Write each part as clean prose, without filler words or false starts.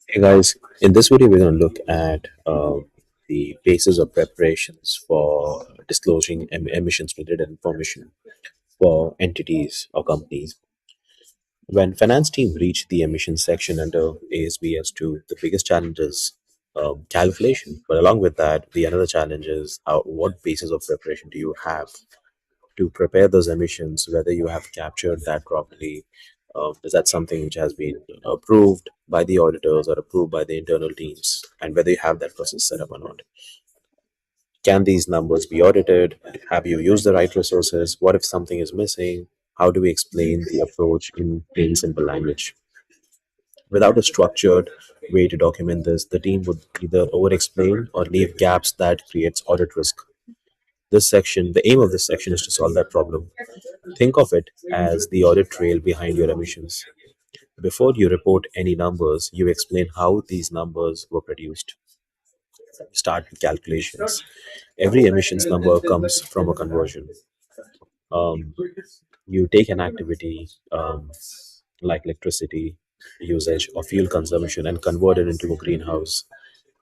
Hey guys, in this video, we're going to look at the basis of preparations for disclosing emissions related information for entities or companies. When finance team reach the emissions section under AASB S2, the biggest challenge is calculation. But along with that, the another challenge is what basis of preparation do you have to prepare those emissions, whether you have captured that properly. Is that something which has been approved by the auditors or approved by the internal teams, and whether you have that process set up or not? Can these numbers be audited? Have you used the right resources? What if something is missing? How do we explain the approach in plain, simple language? Without a structured way to document this, the team would either over explain or leave gaps that creates audit risk. The aim of this section is to solve that problem. Think of it as the audit trail behind your emissions. Before you report any numbers, you explain how these numbers were produced. Start with calculations. Every emissions number comes from a conversion. Um, you take an activity like electricity usage or fuel consumption and convert it into a greenhouse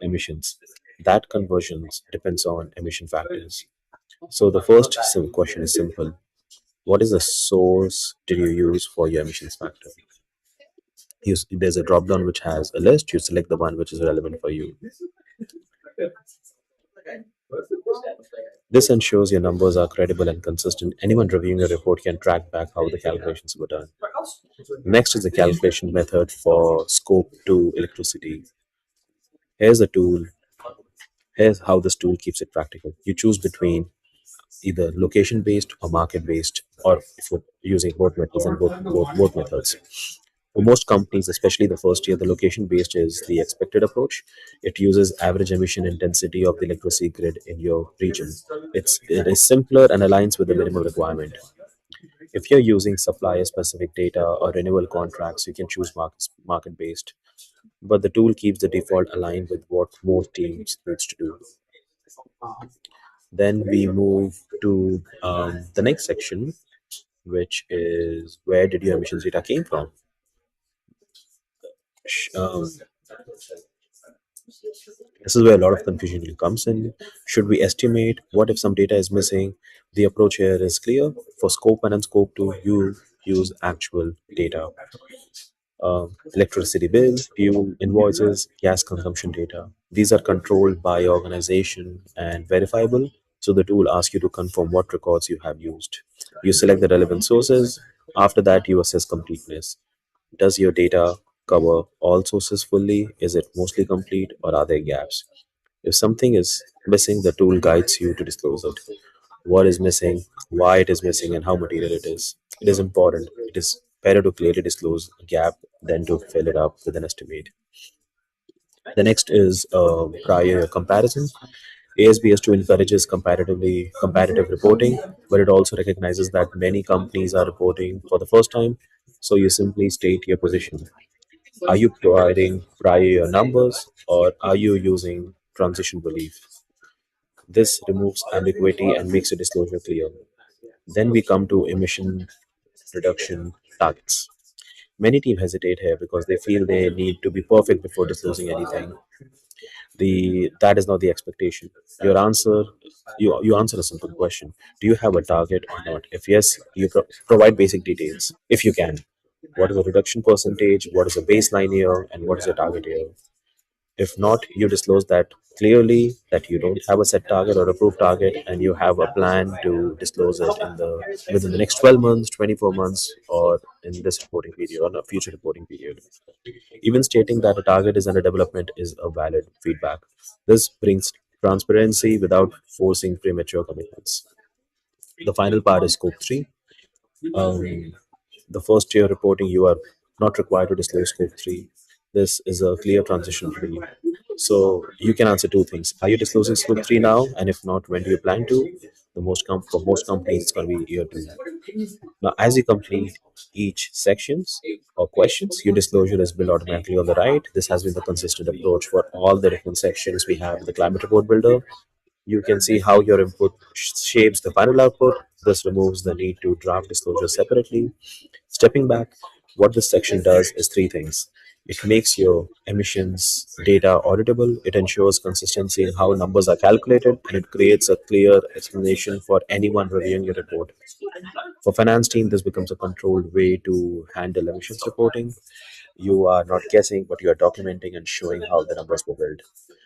emissions. That conversions depends on emission factors. So the first question is simple. What is the source did you use for your emissions factor? There's a drop down which has a list. You select the one which is relevant for you. This ensures your numbers are credible and consistent. Anyone reviewing a report can track back how the calculations were done. Next is the calculation method for scope 2 electricity. Here's the tool. Here's how this tool keeps it practical. You choose between either location based or market based, or if you're using both methods and both methods. For most companies, especially the first year, the location based is the expected approach. It uses average emission intensity of the electricity grid in your region. It is simpler and aligns with the minimum requirement. If you're using supplier specific data or renewal contracts, you can choose market based. But the tool keeps the default aligned with what most teams needs to do. Then we move to the next section, which is where did your emissions data came from? Sh- Um, this is where a lot of confusion comes in. Should we estimate? What if some data is missing? The approach here is clear. For scope 1 and scope 2, you use actual data. Electricity bill, fuel, invoices, gas consumption data. These are controlled by your organization and verifiable. So the tool asks you to confirm what records you have used. You select the relevant sources. After that, you assess completeness. Does your data cover all sources fully? Is it mostly complete or are there gaps? If something is missing, the tool guides you to disclose it. What is missing, why it is missing, and how material it is. It is important. It is better to clearly disclose a gap than to fill it up with an estimate. The next is prior comparison. ASBS2 encourages comparative reporting, but it also recognizes that many companies are reporting for the first time. So you simply state your position. Are you providing prior year numbers or are you using transition belief? This removes ambiguity and makes the disclosure clear. Then we come to emission reduction targets. Many teams hesitate here because they feel they need to be perfect before disclosing anything. That is not the expectation. You answer a simple question: do you have a target or not? If yes, you provide basic details if you can. What is the reduction percentage? What is the baseline year? And what is your target year? If not, you disclose that clearly that you don't have a set target or approved target, and you have a plan to disclose it within the next 12 months, 24 months, or in this reporting period or a future reporting period. Even stating that a target is under development is a valid feedback. This brings transparency without forcing premature commitments. The final part is scope 3. Um, the first year reporting, you are not required to disclose scope 3. This is a clear transition for you. So you can answer two things. Are you disclosing scope 3 now? And if not, when do you plan to? For most companies, it's going to be year 2. Now, as you complete each sections or questions, your disclosure is built automatically on the right. This has been the consistent approach for all the different sections we have in the climate report builder. You can see how your input shapes the final output. This removes the need to draft disclosure separately. Stepping back, what this section does is three things. It makes your emissions data auditable. It ensures consistency in how numbers are calculated, and it creates a clear explanation for anyone reviewing your report. For finance team, this becomes a controlled way to handle emissions reporting. You are not guessing, but you are documenting and showing how the numbers were built.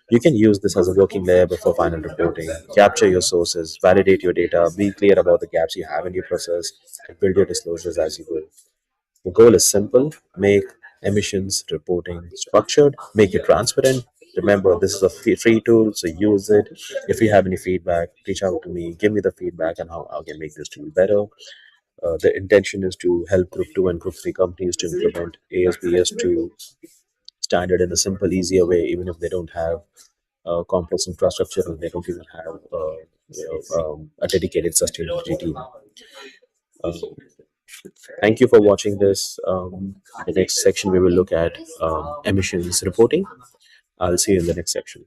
You can use this as a working layer before final reporting. Capture your sources, validate your data, be clear about the gaps you have in your process, and build your disclosures as you go. The goal is simple: make emissions reporting structured, make it transparent. Remember, this is a free tool, so use it. If you have any feedback, reach out to me, give me the feedback, and how I can make this tool better. The intention is to help Group 2 and Group 3 companies to implement AASB S2 standard in a simple, easier way, even if they don't have complex infrastructure and they don't even have a dedicated sustainability team. Uh, Thank you for watching this. The next section we will look at emissions reporting. I'll see you in the next section.